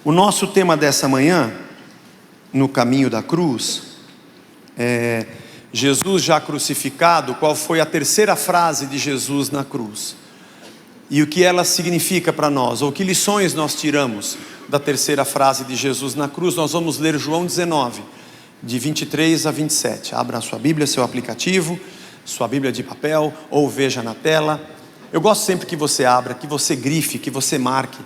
O nosso tema dessa manhã, no caminho da cruz, é Jesus já crucificado. Qual foi a terceira frase de Jesus na cruz? E o que ela significa para nós, ou que lições nós tiramos da terceira frase de Jesus na cruz? Nós vamos ler João 19, de 23 a 27. Abra a sua Bíblia, seu aplicativo, sua Bíblia de papel, ou veja na tela. Eu gosto sempre que você abra, que você grife, que você marque,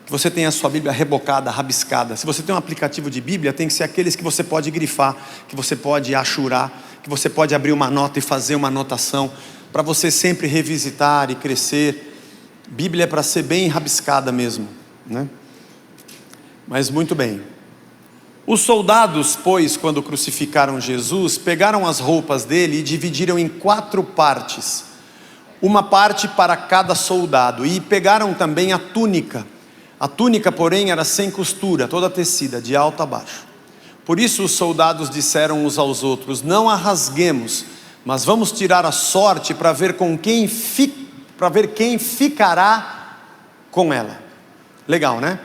que você tenha a sua Bíblia rebocada, rabiscada. Se você tem um aplicativo de Bíblia, tem que ser aqueles que você pode grifar, que você pode achurar, que você pode abrir uma nota e fazer uma anotação, para você sempre revisitar e crescer. Bíblia é para ser bem rabiscada mesmo, né? Mas muito bem. Os soldados, pois, quando crucificaram Jesus, pegaram as roupas dele e dividiram em 4 partes, uma parte para cada soldado, e pegaram também a túnica. A túnica, porém, era sem costura, toda tecida, de alto a baixo. Por isso os soldados disseram uns aos outros: não a rasguemos, mas vamos tirar a sorte para ver quem ficará com ela. Legal, né?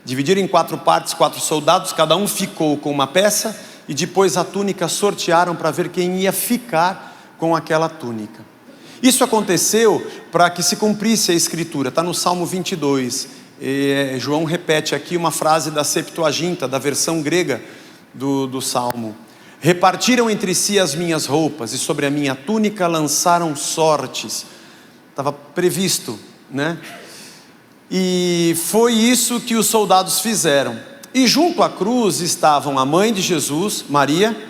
Dividiram em 4 partes, 4 soldados, cada um ficou com uma peça, e depois a túnica sortearam para ver quem ia ficar com aquela túnica. Isso aconteceu para que se cumprisse a escritura, está no Salmo 22. João repete aqui uma frase da Septuaginta, da versão grega do Salmo: repartiram entre si as minhas roupas, e sobre a minha túnica lançaram sortes. Estava previsto, né? E foi isso que os soldados fizeram. E junto à cruz estavam a mãe de Jesus, Maria,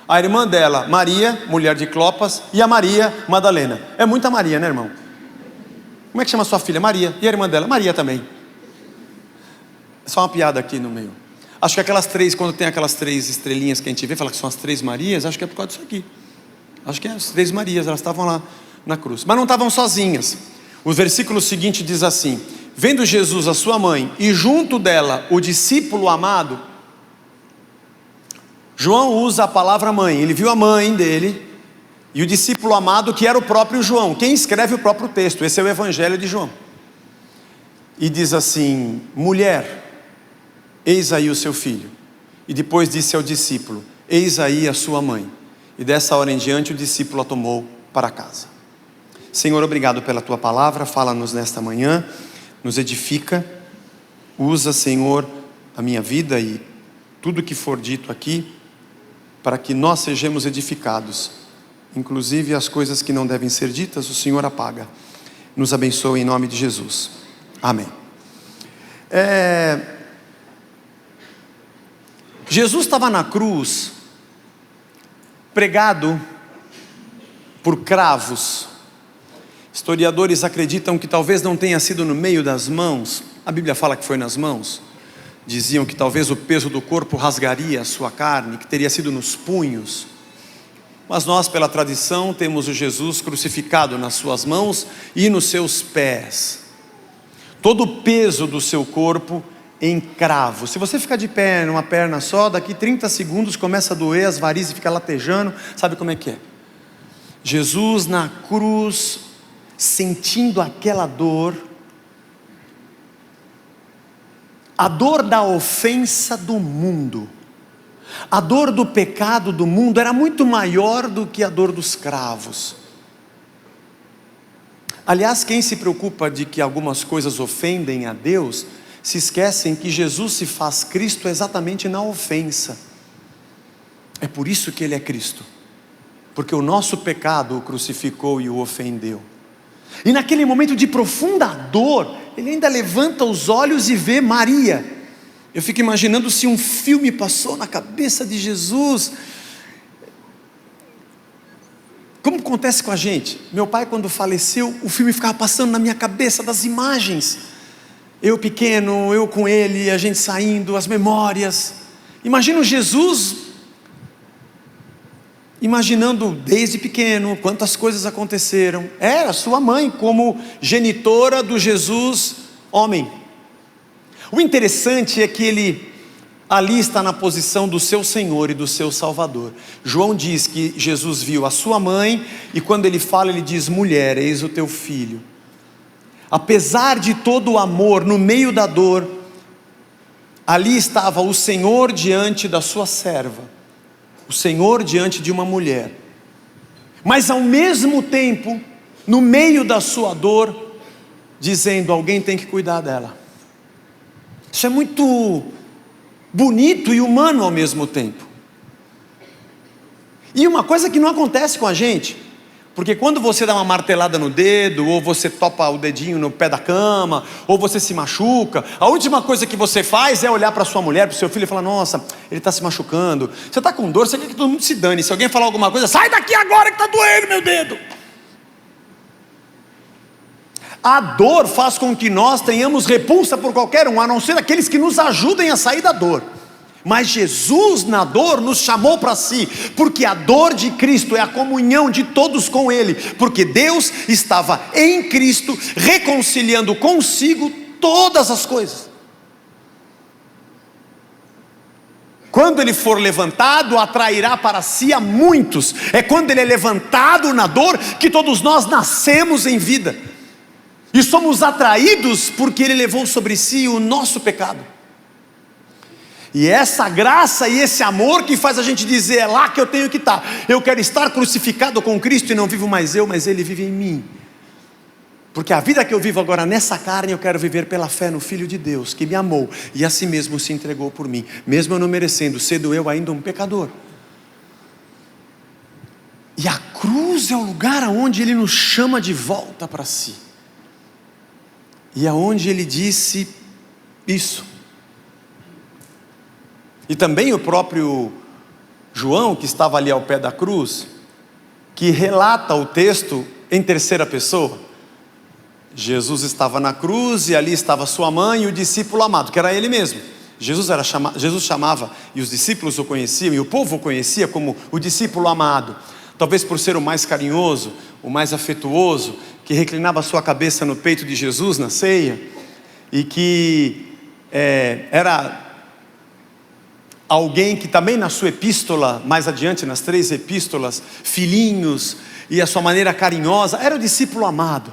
a irmã dela, Maria, mulher de Clopas, e a Maria Madalena. É muita Maria, né, irmão? Como é que chama sua filha? Maria. E a irmã dela? Maria também. É só uma piada aqui no meio. Acho que aquelas 3, quando tem aquelas 3 estrelinhas que a gente vê, fala que são as 3 Marias, acho que é por causa disso aqui. Acho que é as 3 Marias, elas estavam lá na cruz. Mas não estavam sozinhas. O versículo seguinte diz assim: vendo Jesus a sua mãe, e junto dela o discípulo amado. João usa a palavra mãe, ele viu a mãe dele, e o discípulo amado, que era o próprio João, quem escreve o próprio texto. Esse é o Evangelho de João. E diz assim: mulher, eis aí o seu filho. E depois disse ao discípulo: eis aí a sua mãe. E dessa hora em diante o discípulo a tomou para casa. Senhor, obrigado pela tua palavra. Fala-nos nesta manhã, nos edifica. Usa, Senhor, a minha vida e tudo que for dito aqui, para que nós sejamos edificados. Inclusive as coisas que não devem ser ditas, o Senhor apaga. Nos abençoe em nome de Jesus. Amém. Jesus estava na cruz, pregado por cravos. Historiadores acreditam que talvez não tenha sido no meio das mãos. A Bíblia fala que foi nas mãos. Diziam que talvez o peso do corpo rasgaria a sua carne, que teria sido nos punhos. Mas nós, pela tradição, temos o Jesus crucificado nas suas mãos e nos seus pés. Todo o peso do seu corpo em cravo. Se você ficar de pé numa perna só, daqui 30 segundos começa a doer, as varizes ficam latejando. Sabe como é que é? Jesus na cruz, sentindo aquela dor, a dor da ofensa do mundo, a dor do pecado do mundo era muito maior do que a dor dos cravos. Aliás, quem se preocupa de que algumas coisas ofendem a Deus, se esquecem que Jesus se faz Cristo exatamente na ofensa. É por isso que Ele é Cristo, porque o nosso pecado o crucificou e o ofendeu. E naquele momento de profunda dor, Ele ainda levanta os olhos e vê Maria. Eu fico imaginando se um filme passou na cabeça de Jesus. Como acontece com a gente? Meu pai, quando faleceu, o filme ficava passando na minha cabeça, das imagens. Eu pequeno, eu com ele, a gente saindo, as memórias. Imagino Jesus, imaginando desde pequeno, quantas coisas aconteceram. Era sua mãe como genitora do Jesus homem. O interessante é que ele ali está na posição do seu Senhor e do seu Salvador. João diz que Jesus viu a sua mãe, e quando ele fala, ele diz: mulher, eis o teu filho. Apesar de todo o amor, no meio da dor, Ali estava o Senhor diante da sua serva, o Senhor diante de uma mulher, mas ao mesmo tempo, no meio da sua dor, dizendo: alguém tem que cuidar dela. Isso é muito bonito e humano ao mesmo tempo. E uma coisa que não acontece com a gente, porque quando você dá uma martelada no dedo, ou você topa o dedinho no pé da cama, ou você se machuca, a última coisa que você faz é olhar para sua mulher, para o seu filho e falar: nossa, ele está se machucando, você está com dor, você quer que todo mundo se dane, se alguém falar alguma coisa, sai daqui agora que está doendo meu dedo. A dor faz com que nós tenhamos repulsa por qualquer um, a não ser aqueles que nos ajudem a sair da dor. Mas Jesus na dor nos chamou para si, porque a dor de Cristo é a comunhão de todos com Ele, porque Deus estava em Cristo, reconciliando consigo todas as coisas. Quando Ele for levantado, atrairá para si a muitos. É quando Ele é levantado na dor, que todos nós nascemos em vida, e somos atraídos, porque Ele levou sobre si o nosso pecado. E essa graça e esse amor que faz a gente dizer: é lá que eu tenho que estar. Eu quero estar crucificado com Cristo, e não vivo mais eu, mas Ele vive em mim. Porque a vida que eu vivo agora nessa carne, eu quero viver pela fé no Filho de Deus, que me amou e a si mesmo se entregou por mim, mesmo eu não merecendo, sendo eu ainda um pecador. E a cruz é o lugar onde Ele nos chama de volta para si, e aonde Ele disse isso. E também o próprio João, que estava ali ao pé da cruz, que relata o texto em terceira pessoa. Jesus estava na cruz, e ali estava sua mãe e o discípulo amado, que era Ele mesmo. Jesus chamava, e os discípulos o conheciam, e o povo o conhecia como o discípulo amado. Talvez por ser o mais carinhoso, o mais afetuoso, que reclinava a sua cabeça no peito de Jesus na ceia, e que era alguém que também na sua epístola, mais adiante nas 3 epístolas, filhinhos, e a sua maneira carinhosa, era o discípulo amado,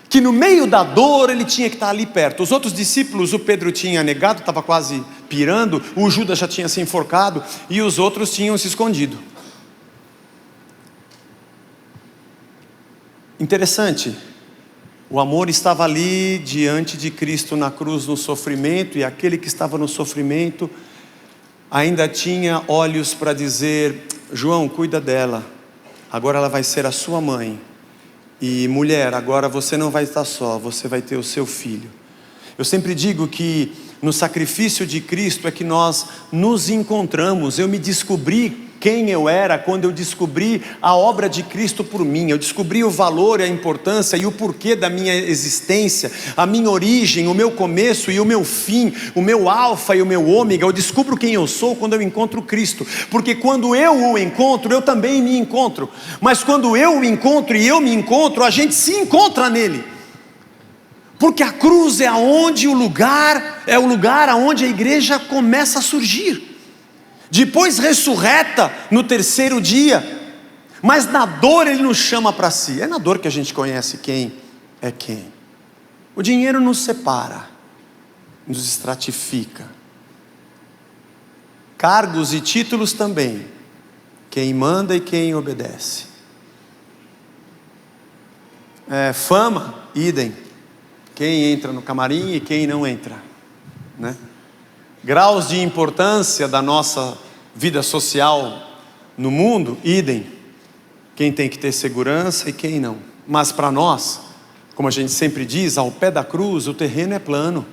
que no meio da dor ele tinha que estar ali perto. Os outros discípulos, o Pedro tinha negado, estava quase pirando, o Judas já tinha se enforcado, e os outros tinham se escondido. Interessante, o amor estava ali diante de Cristo na cruz, no sofrimento, e aquele que estava no sofrimento ainda tinha olhos para dizer: João, cuida dela, agora ela vai ser a sua mãe, e mulher, agora você não vai estar só, você vai ter o seu filho. Eu sempre digo que no sacrifício de Cristo é que nós nos encontramos. Eu me descobri quem eu era quando eu descobri a obra de Cristo por mim. Eu descobri o valor e a importância e o porquê da minha existência, a minha origem, o meu começo e o meu fim, o meu alfa e o meu ômega. Eu descubro quem eu sou quando eu encontro Cristo, porque quando eu o encontro, eu também me encontro. Mas quando eu o encontro e eu me encontro, a gente se encontra nele. Porque a cruz é o lugar aonde a igreja começa a surgir. Depois ressurreta no terceiro dia, mas na dor Ele nos chama para si. É na dor que a gente conhece quem é quem. O dinheiro nos separa, nos estratifica. Cargos e títulos também, quem manda e quem obedece. Fama, idem, quem entra no camarim e quem não entra, né? Graus de importância da nossa vida social no mundo, idem, quem tem que ter segurança e quem não. Mas para nós, como a gente sempre diz, ao pé da cruz o terreno é plano.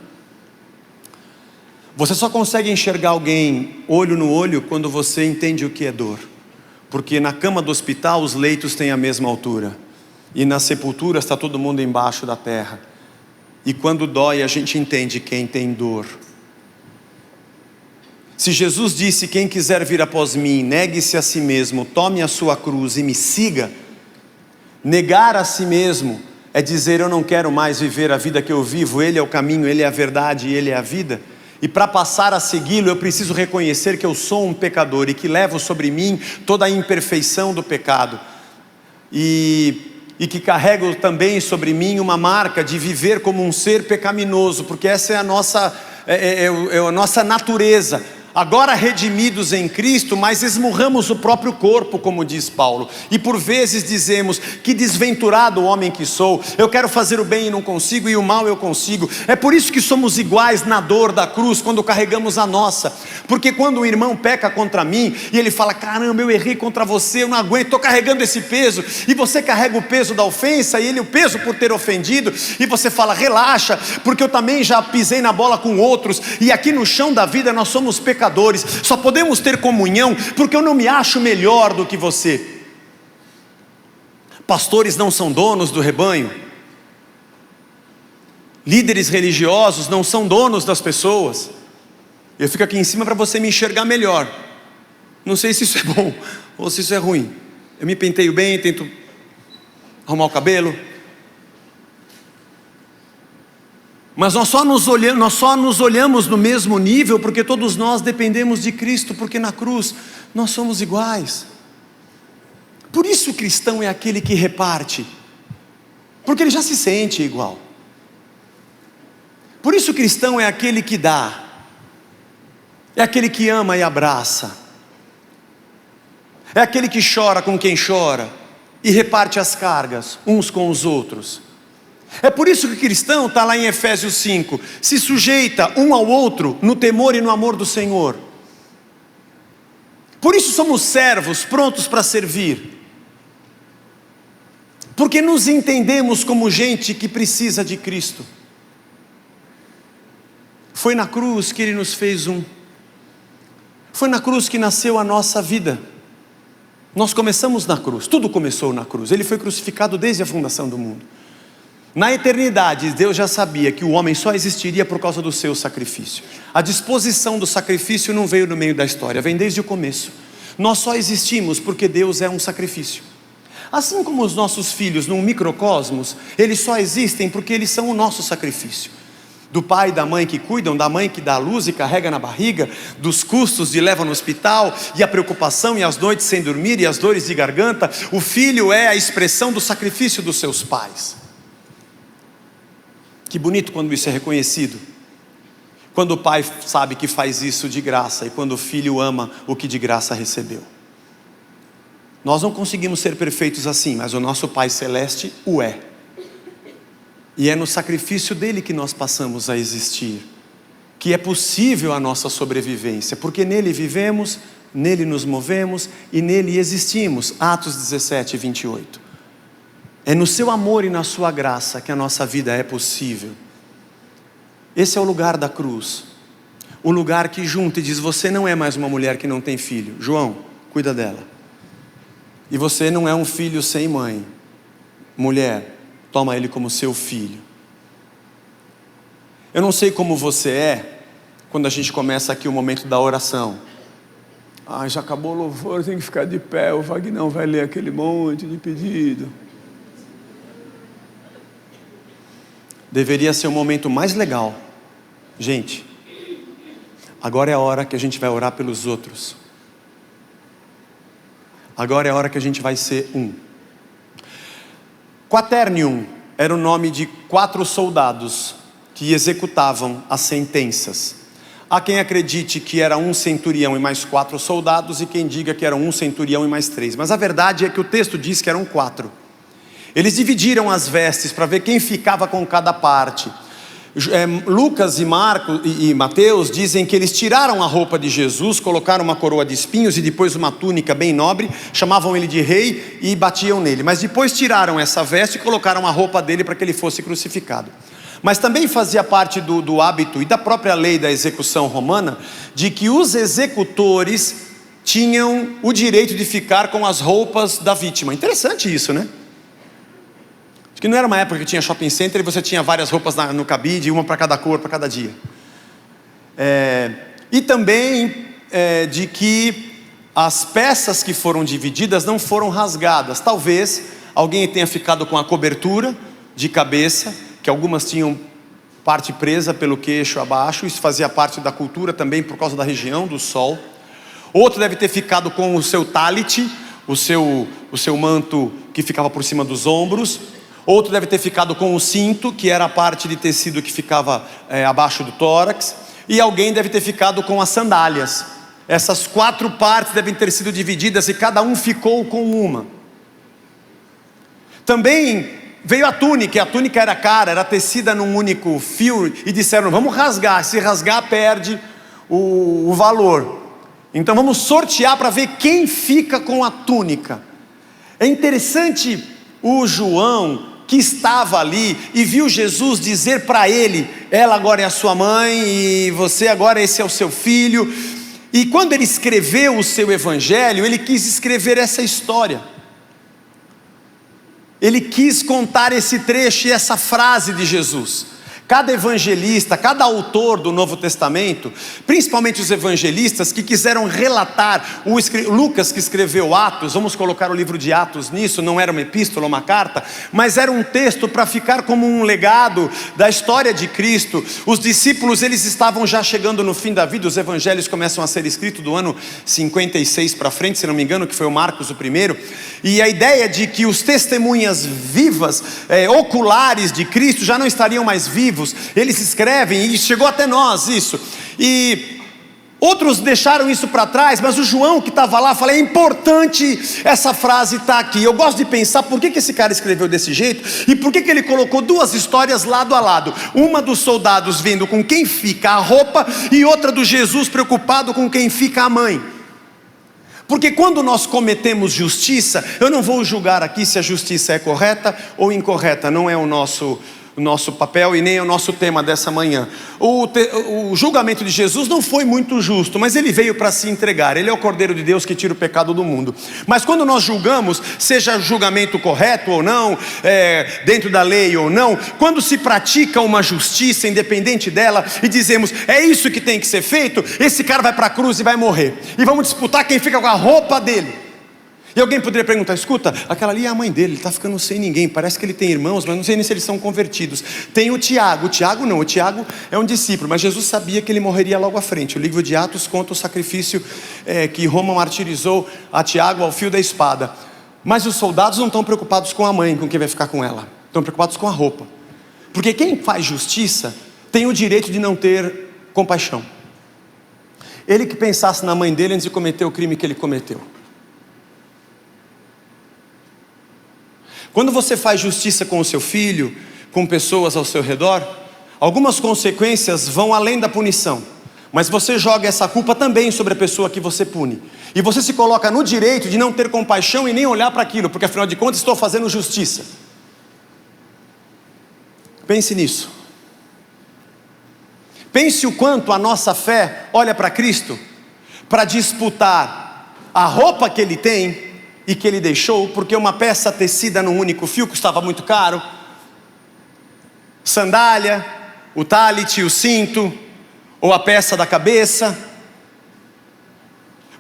Você só consegue enxergar alguém olho no olho quando você entende o que é dor, porque na cama do hospital os leitos têm a mesma altura, e na sepultura está todo mundo embaixo da terra, e quando dói a gente entende quem tem dor. Se Jesus disse: quem quiser vir após mim, negue-se a si mesmo, tome a sua cruz e me siga. Negar a si mesmo é dizer: eu não quero mais viver a vida que eu vivo, Ele é o caminho, Ele é a verdade e Ele é a vida. E para passar a segui-lo, eu preciso reconhecer que eu sou um pecador e que levo sobre mim toda a imperfeição do pecado. E e que carrego também sobre mim uma marca de viver como um ser pecaminoso, porque essa é a nossa natureza. Agora redimidos em Cristo, mas esmurramos o próprio corpo, como diz Paulo. E por vezes dizemos: que desventurado o homem que sou, eu quero fazer o bem e não consigo, e o mal eu consigo. É por isso que somos iguais na dor da cruz, quando carregamos a nossa. Porque quando um irmão peca contra mim, e ele fala: caramba, eu errei contra você, eu não aguento, estou carregando esse peso. E você carrega o peso da ofensa, e ele o peso por ter ofendido. E você fala: relaxa, porque eu também já pisei na bola com outros. E aqui no chão da vida nós somos pecadores. Só podemos ter comunhão porque eu não me acho melhor do que você. Pastores não são donos do rebanho. Líderes religiosos não são donos das pessoas. Eu fico aqui em cima para você me enxergar melhor. Não sei se isso é bom ou se isso é ruim. Eu me penteio bem, tento arrumar o cabelo. Mas nós só nos olhamos no mesmo nível porque todos nós dependemos de Cristo, porque na cruz nós somos iguais. Por isso o cristão é aquele que reparte, porque ele já se sente igual. Por isso o cristão é aquele que dá, é aquele que ama e abraça, é aquele que chora com quem chora e reparte as cargas uns com os outros. É por isso que o cristão está lá em Efésios 5, se sujeita um ao outro no temor e no amor do Senhor. Por isso somos servos prontos para servir, porque nos entendemos como gente que precisa de Cristo. Foi na cruz que Ele nos fez um, foi na cruz que nasceu a nossa vida. Nós começamos na cruz, tudo começou na cruz. Ele foi crucificado desde a fundação do mundo. Na eternidade, Deus já sabia que o homem só existiria por causa do seu sacrifício. A disposição do sacrifício não veio no meio da história, vem desde o começo. Nós só existimos porque Deus é um sacrifício. Assim como os nossos filhos num microcosmos, eles só existem porque eles são o nosso sacrifício. Do pai e da mãe que cuidam, da mãe que dá a luz e carrega na barriga, dos custos de leva no hospital, e a preocupação e as noites sem dormir e as dores de garganta, o filho é a expressão do sacrifício dos seus pais. Que bonito quando isso é reconhecido. Quando o pai sabe que faz isso de graça e quando o filho ama o que de graça recebeu. Nós não conseguimos ser perfeitos assim, mas o nosso Pai Celeste o é. E é no sacrifício dele que nós passamos a existir, que é possível a nossa sobrevivência, porque nele vivemos, nele nos movemos e nele existimos. Atos 17, 28. É no seu amor e na sua graça que a nossa vida é possível. Esse é o lugar da cruz. O lugar que junta e diz: você não é mais uma mulher que não tem filho. João, cuida dela. E você não é um filho sem mãe. Mulher, toma ele como seu filho. Eu não sei como você é quando a gente começa aqui o momento da oração. Já acabou o louvor, tem que ficar de pé. O Vagnão vai ler aquele monte de pedido. Deveria ser o momento mais legal. Gente, agora é a hora que a gente vai orar pelos outros. Agora é a hora que a gente vai ser um. Quaternium era o nome de 4 soldados que executavam as sentenças. Há quem acredite que era um centurião e mais 4 soldados, e quem diga que era um centurião e mais 3. Mas a verdade é que o texto diz que eram 4. Eles dividiram as vestes para ver quem ficava com cada parte. Lucas e Marcos e Mateus dizem que eles tiraram a roupa de Jesus, colocaram uma coroa de espinhos e depois uma túnica bem nobre, chamavam ele de rei e batiam nele. Mas depois tiraram essa veste e colocaram a roupa dele para que ele fosse crucificado. Mas também fazia parte do hábito e da própria lei da execução romana, de que os executores tinham o direito de ficar com as roupas da vítima. Interessante isso, né? Acho que não era uma época que tinha shopping center e você tinha várias roupas no cabide, uma para cada cor, para cada dia. E também de que as peças que foram divididas não foram rasgadas. Talvez alguém tenha ficado com a cobertura de cabeça, que algumas tinham parte presa pelo queixo abaixo. Isso fazia parte da cultura também por causa da região do sol. Outro deve ter ficado com o seu talit, o o seu manto que ficava por cima dos ombros. Outro deve ter ficado com o cinto, que era a parte de tecido que ficava abaixo do tórax. E alguém deve ter ficado com as sandálias. Essas 4 partes devem ter sido divididas e cada um ficou com uma. Também veio a túnica, e a túnica era cara, era tecida num único fio, e disseram: vamos rasgar, se rasgar perde o valor. Então vamos sortear para ver quem fica com a túnica. É interessante o João, que estava ali e viu Jesus dizer para ele: ela agora é a sua mãe e você agora esse é o seu filho. E quando ele escreveu o seu evangelho, ele quis escrever essa história. Ele quis contar esse trecho e essa frase de Jesus. Cada evangelista, cada autor do Novo Testamento, principalmente os evangelistas que quiseram relatar, Lucas, que escreveu Atos, vamos colocar o livro de Atos nisso, não era uma epístola, uma carta, mas era um texto para ficar como um legado da história de Cristo. Os discípulos, eles estavam já chegando no fim da vida, os evangelhos começam a ser escritos do ano 56 para frente, se não me engano, que foi o Marcos o primeiro, e a ideia de que os testemunhas vivas, oculares de Cristo, já não estariam mais vivos. Eles escrevem, e chegou até nós isso, e outros deixaram isso para trás, mas o João que estava lá, falei: é importante essa frase estar aqui. Eu gosto de pensar por que esse cara escreveu desse jeito, e por que ele colocou 2 histórias lado a lado, uma dos soldados vendo com quem fica a roupa, e outra do Jesus preocupado com quem fica a mãe. Porque quando nós cometemos justiça, eu não vou julgar aqui se a justiça é correta ou incorreta, não é o nosso papel e nem é o nosso tema dessa manhã. O julgamento de Jesus não foi muito justo, mas ele veio para se entregar. Ele é o Cordeiro de Deus que tira o pecado do mundo. Mas quando nós julgamos, seja julgamento correto ou não, dentro da lei ou não, quando se pratica uma justiça independente dela e dizemos: é isso que tem que ser feito, esse cara vai para a cruz e vai morrer, e vamos disputar quem fica com a roupa dele. E alguém poderia perguntar: escuta, aquela ali é a mãe dele, ele está ficando sem ninguém, parece que ele tem irmãos, mas não sei nem se eles são convertidos. Tem o Tiago não, o Tiago é um discípulo, mas Jesus sabia que ele morreria logo à frente. O livro de Atos conta o sacrifício que Roma martirizou a Tiago ao fio da espada. Mas os soldados não estão preocupados com a mãe, com quem vai ficar com ela, estão preocupados com a roupa. Porque quem faz justiça tem o direito de não ter compaixão. Ele que pensasse na mãe dele antes de cometer o crime que ele cometeu. Quando você faz justiça com o seu filho, com pessoas ao seu redor, algumas consequências vão além da punição, mas você joga essa culpa também sobre a pessoa que você pune, e você se coloca no direito de não ter compaixão e nem olhar para aquilo, porque afinal de contas estou fazendo justiça. Pense nisso. Pense o quanto a nossa fé olha para Cristo para disputar a roupa que Ele tem e que Ele deixou, porque uma peça tecida num único fio custava muito caro, sandália, o talit, o cinto, ou a peça da cabeça.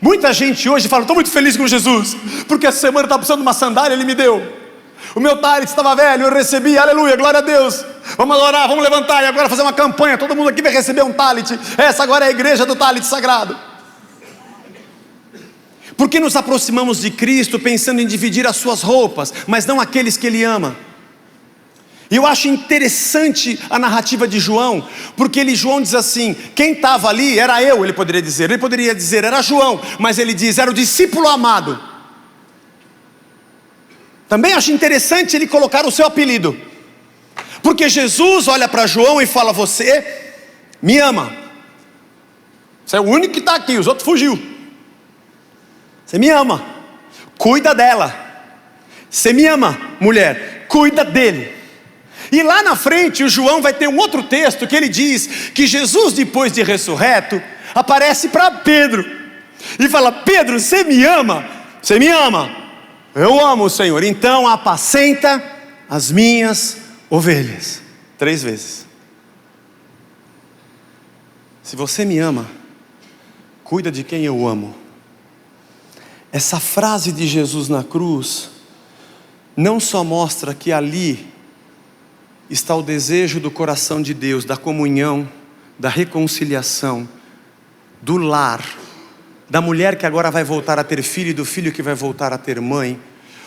Muita gente hoje fala: estou muito feliz com Jesus, porque essa semana eu estava precisando de uma sandália, Ele me deu. O meu talit estava velho, eu recebi, aleluia, glória a Deus. Vamos adorar, vamos levantar e agora fazer uma campanha, todo mundo aqui vai receber um talit. Essa agora é a igreja do talit sagrado. Porque nos aproximamos de Cristo pensando em dividir as suas roupas, mas não aqueles que Ele ama. E eu acho interessante a narrativa de João, porque João diz assim: quem estava ali era eu, ele poderia dizer era João, mas ele diz era o discípulo amado. Também acho interessante ele colocar o seu apelido, porque Jesus olha para João e fala: você me ama, você é o único que está aqui, os outros fugiu. Você me ama, cuida dela. Você me ama, mulher, cuida dele. E lá na frente o João vai ter um outro texto que ele diz que Jesus, depois de ressurreto, aparece para Pedro e fala: Pedro, você me ama? Você me ama? Eu amo o Senhor, então apacenta as minhas ovelhas. 3 vezes. Se você me ama, cuida de quem eu amo. Essa frase de Jesus na cruz não só mostra que ali está o desejo do coração de Deus, da comunhão, da reconciliação, do lar, da mulher que agora vai voltar a ter filho e do filho que vai voltar a ter mãe.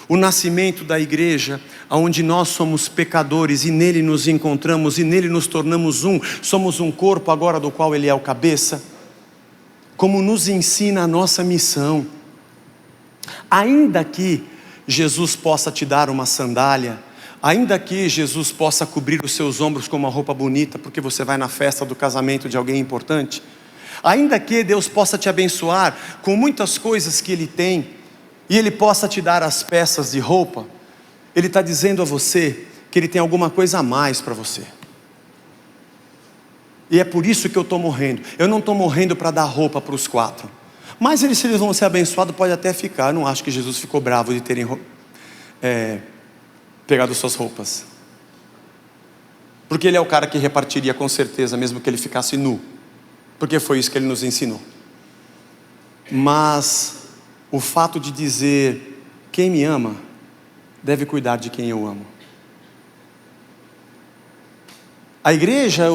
o nascimento da igreja, onde nós somos pecadores e nele nos encontramos e nele nos tornamos um, somos um corpo agora do qual ele é o cabeça, como nos ensina a nossa missão. Ainda que Jesus possa te dar uma sandália, ainda que Jesus possa cobrir os seus ombros com uma roupa bonita, porque você vai na festa do casamento de alguém importante, ainda que Deus possa te abençoar com muitas coisas que Ele tem, e Ele possa te dar as peças de roupa, Ele está dizendo a você que Ele tem alguma coisa a mais para você. E é por isso que eu estou morrendo. Eu não estou morrendo para dar roupa para os 4. Mas se eles vão ser abençoados, pode até ficar. Eu não acho que Jesus ficou bravo de terem pegado suas roupas. Porque Ele é o cara que repartiria com certeza, mesmo que ele ficasse nu. Porque foi isso que Ele nos ensinou. Mas o fato de dizer, quem me ama, deve cuidar de quem eu amo. A igreja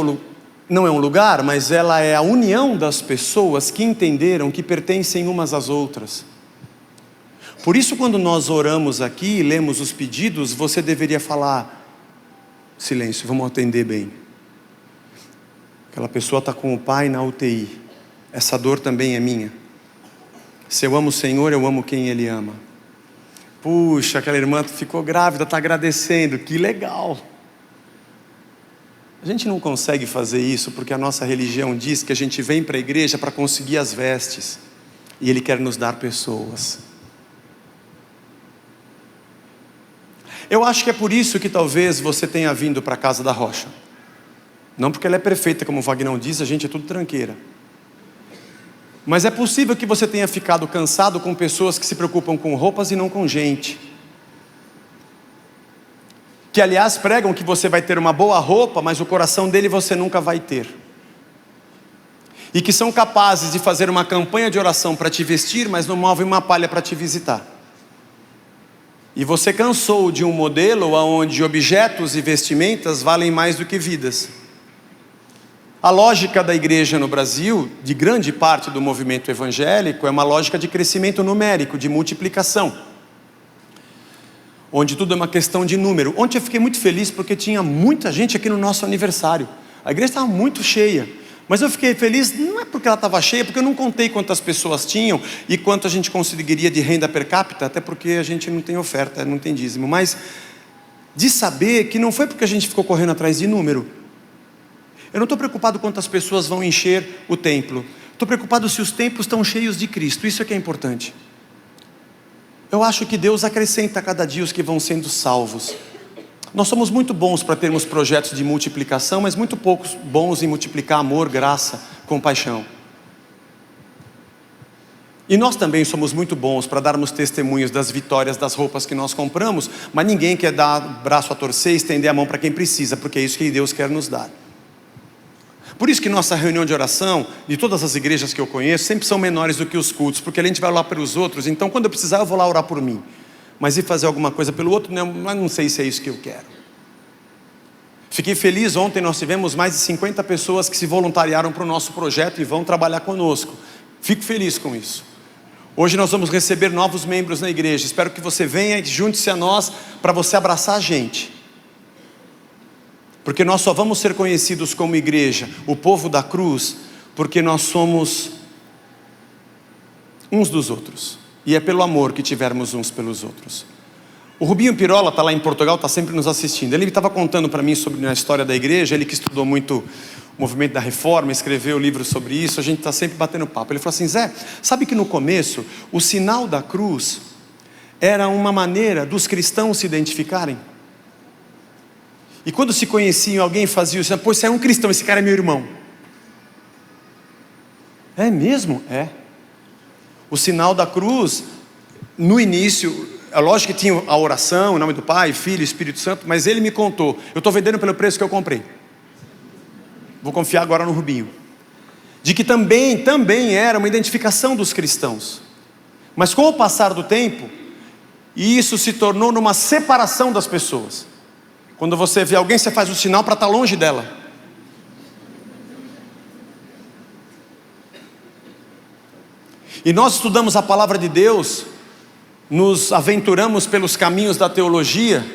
não é um lugar, mas ela é a união das pessoas que entenderam que pertencem umas às outras. Por isso, quando nós oramos aqui e lemos os pedidos, você deveria falar, silêncio, vamos atender bem. Aquela pessoa está com o pai na UTI, essa dor também é minha. Se eu amo o Senhor, eu amo quem Ele ama. Puxa, aquela irmã ficou grávida, está agradecendo, que legal. A gente não consegue fazer isso porque a nossa religião diz que a gente vem para a igreja para conseguir as vestes, e Ele quer nos dar pessoas. Eu acho que é por isso que talvez você tenha vindo para a Casa da Rocha. Não porque ela é perfeita, como o Vagnão diz, a gente é tudo tranqueira. Mas é possível que você tenha ficado cansado com pessoas que se preocupam com roupas e não com gente. Que aliás pregam que você vai ter uma boa roupa, mas o coração dele você nunca vai ter. E que são capazes de fazer uma campanha de oração para te vestir, mas não movem uma palha para te visitar. E você cansou de um modelo onde objetos e vestimentas valem mais do que vidas. A lógica da igreja no Brasil, de grande parte do movimento evangélico, é uma lógica de crescimento numérico, de multiplicação, onde tudo é uma questão de número. Ontem eu fiquei muito feliz porque tinha muita gente aqui no nosso aniversário. A igreja estava muito cheia, mas eu fiquei feliz não é porque ela estava cheia, porque eu não contei quantas pessoas tinham e quanto a gente conseguiria de renda per capita, até porque a gente não tem oferta, não tem dízimo, mas de saber que não foi porque a gente ficou correndo atrás de número. Eu não estou preocupado quantas pessoas vão encher o templo. Estou preocupado se os templos estão cheios de Cristo. Isso é que é importante. Eu acho que Deus acrescenta a cada dia os que vão sendo salvos. Nós somos muito bons para termos projetos de multiplicação, mas muito poucos bons em multiplicar amor, graça, compaixão. E nós também somos muito bons para darmos testemunhos das vitórias das roupas que nós compramos, mas ninguém quer dar braço a torcer e estender a mão para quem precisa, porque é isso que Deus quer nos dar. Por isso que nossa reunião de oração, de todas as igrejas que eu conheço, sempre são menores do que os cultos, porque a gente vai orar pelos outros, então quando eu precisar eu vou lá orar por mim. Mas ir fazer alguma coisa pelo outro, não sei se é isso que eu quero. Fiquei feliz, ontem nós tivemos mais de 50 pessoas que se voluntariaram para o nosso projeto e vão trabalhar conosco. Fico feliz com isso. Hoje nós vamos receber novos membros na igreja, espero que você venha e junte-se a nós para você abraçar a gente. Porque nós só vamos ser conhecidos como igreja, o povo da cruz, porque nós somos uns dos outros. E é pelo amor que tivermos uns pelos outros. O Rubinho Pirola está lá em Portugal, está sempre nos assistindo. Ele estava contando para mim sobre a história da igreja, ele que estudou muito o movimento da reforma, escreveu livros sobre isso, a gente está sempre batendo papo. Ele falou assim, Zé, sabe que no começo, o sinal da cruz era uma maneira dos cristãos se identificarem? E quando se conheciam, alguém fazia isso, pô, esse é um cristão, esse cara é meu irmão. É mesmo? É. O sinal da cruz, no início, é lógico que tinha a oração, em nome do Pai, Filho e Espírito Santo, mas ele me contou, eu estou vendendo pelo preço que eu comprei. Vou confiar agora no Rubinho. De que também era uma identificação dos cristãos. Mas com o passar do tempo, isso se tornou numa separação das pessoas. Quando você vê alguém, você faz o sinal para estar longe dela. E nós estudamos a palavra de Deus nos aventuramos pelos caminhos da teologia,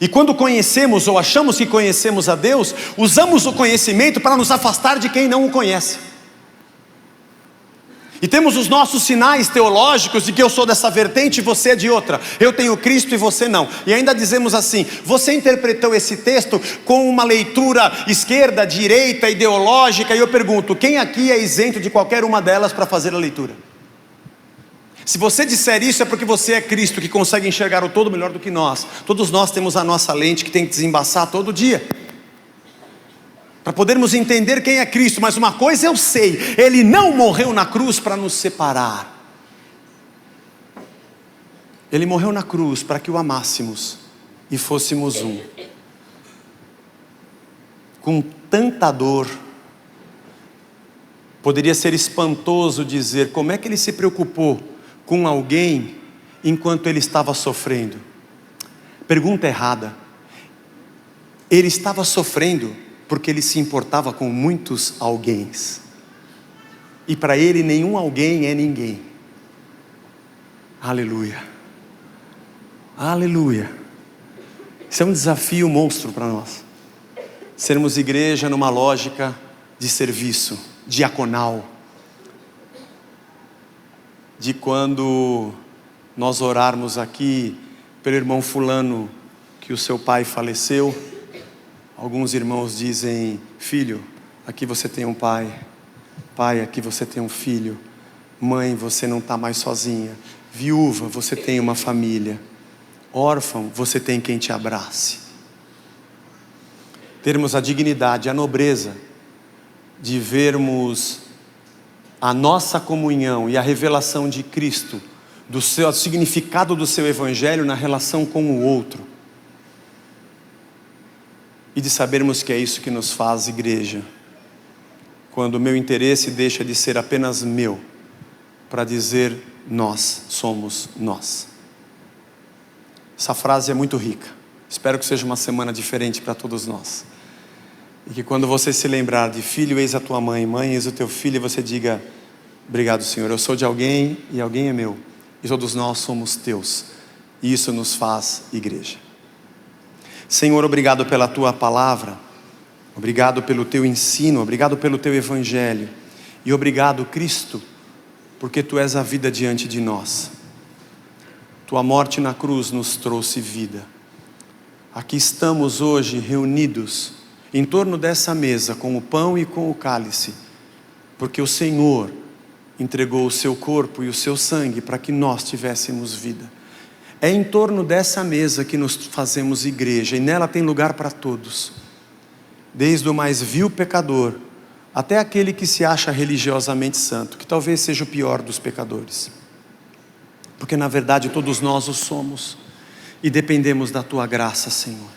e quando conhecemos ou achamos que conhecemos a Deus, usamos o conhecimento para nos afastar de quem não o conhece. E temos os nossos sinais teológicos de que eu sou dessa vertente e você é de outra. Eu tenho Cristo e você não. E ainda dizemos assim: você interpretou esse texto com uma leitura esquerda, direita, ideológica. E eu pergunto: quem aqui é isento de qualquer uma delas para fazer a leitura? Se você disser isso, é porque você é Cristo, que consegue enxergar o todo melhor do que nós. Todos nós temos a nossa lente que tem que desembaçar todo dia, para podermos entender quem é Cristo. Mas uma coisa eu sei: Ele não morreu na cruz para nos separar. Ele morreu na cruz para que o amássemos e fôssemos um. Com tanta dor, poderia ser espantoso dizer como é que Ele se preocupou com alguém enquanto Ele estava sofrendo. Pergunta errada. Ele estava sofrendo porque Ele se importava com muitos alguéns, e para Ele nenhum alguém é ninguém. Aleluia, aleluia. Isso é um desafio monstro para nós, sermos igreja numa lógica de serviço, diaconal, de quando nós orarmos aqui pelo irmão fulano que o seu pai faleceu, alguns irmãos dizem: filho, aqui você tem um pai. Pai, aqui você tem um filho. Mãe, você não está mais sozinha. Viúva, você tem uma família. Órfão, você tem quem te abrace. Termos a dignidade, a nobreza de vermos a nossa comunhão e a revelação de Cristo, do significado do seu evangelho na relação com o outro. E de sabermos que é isso que nos faz igreja. Quando o meu interesse deixa de ser apenas meu, para dizer: nós somos nós. Essa frase é muito rica. Espero que seja uma semana diferente para todos nós. E que quando você se lembrar de filho, eis a tua mãe, mãe, eis o teu filho, você diga: obrigado, Senhor, eu sou de alguém e alguém é meu. E todos nós somos teus. E isso nos faz igreja. Senhor, obrigado pela tua palavra, obrigado pelo teu ensino, obrigado pelo teu evangelho, e obrigado, Cristo, porque tu és a vida diante de nós. Tua morte na cruz nos trouxe vida. Aqui estamos hoje reunidos em torno dessa mesa, com o pão e com o cálice, porque o Senhor entregou o seu corpo e o seu sangue para que nós tivéssemos vida. É em torno dessa mesa que nos fazemos igreja, e nela tem lugar para todos, desde o mais vil pecador até aquele que se acha religiosamente santo, que talvez seja o pior dos pecadores, porque na verdade todos nós o somos, e dependemos da tua graça, Senhor.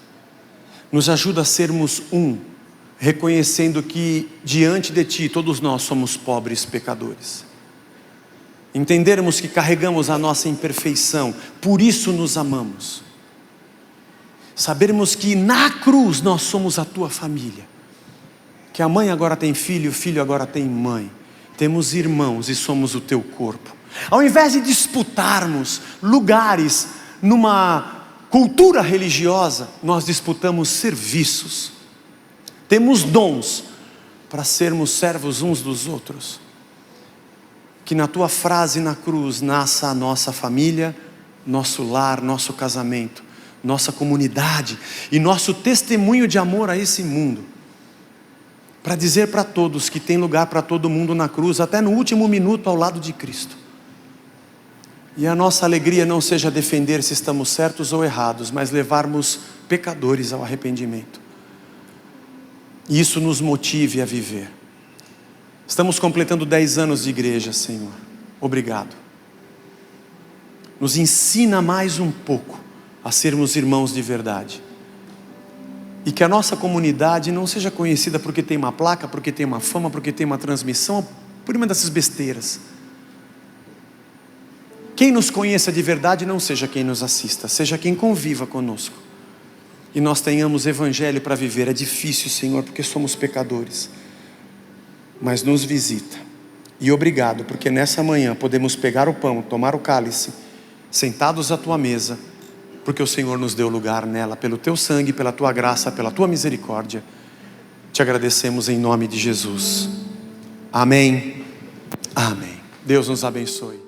Nos ajuda a sermos um, reconhecendo que diante de ti todos nós somos pobres pecadores. Entendermos que carregamos a nossa imperfeição, por isso nos amamos. Sabermos que na cruz nós somos a tua família. Que a mãe agora tem filho, o filho agora tem mãe. Temos irmãos e somos o teu corpo. Ao invés de disputarmos lugares numa cultura religiosa, nós disputamos serviços. Temos dons para sermos servos uns dos outros. Que na tua frase na cruz nasça a nossa família, nosso lar, nosso casamento, nossa comunidade e nosso testemunho de amor a esse mundo, para dizer para todos que tem lugar para todo mundo na cruz, até no último minuto ao lado de Cristo. E a nossa alegria não seja defender se estamos certos ou errados, mas levarmos pecadores ao arrependimento. E isso nos motive a viver. Estamos completando 10 anos de igreja, Senhor. Obrigado. Nos ensina mais um pouco a sermos irmãos de verdade. E que a nossa comunidade não seja conhecida porque tem uma placa, porque tem uma fama, porque tem uma transmissão, por uma dessas besteiras. Quem nos conheça de verdade não seja quem nos assista, seja quem conviva conosco. E nós tenhamos evangelho para viver. É difícil, Senhor, porque somos pecadores. Mas nos visita. E obrigado, porque nessa manhã podemos pegar o pão, tomar o cálice sentados à tua mesa, porque o Senhor nos deu lugar nela, pelo teu sangue, pela tua graça, pela tua misericórdia. Te agradecemos em nome de Jesus. Amém. Amém. Deus nos abençoe.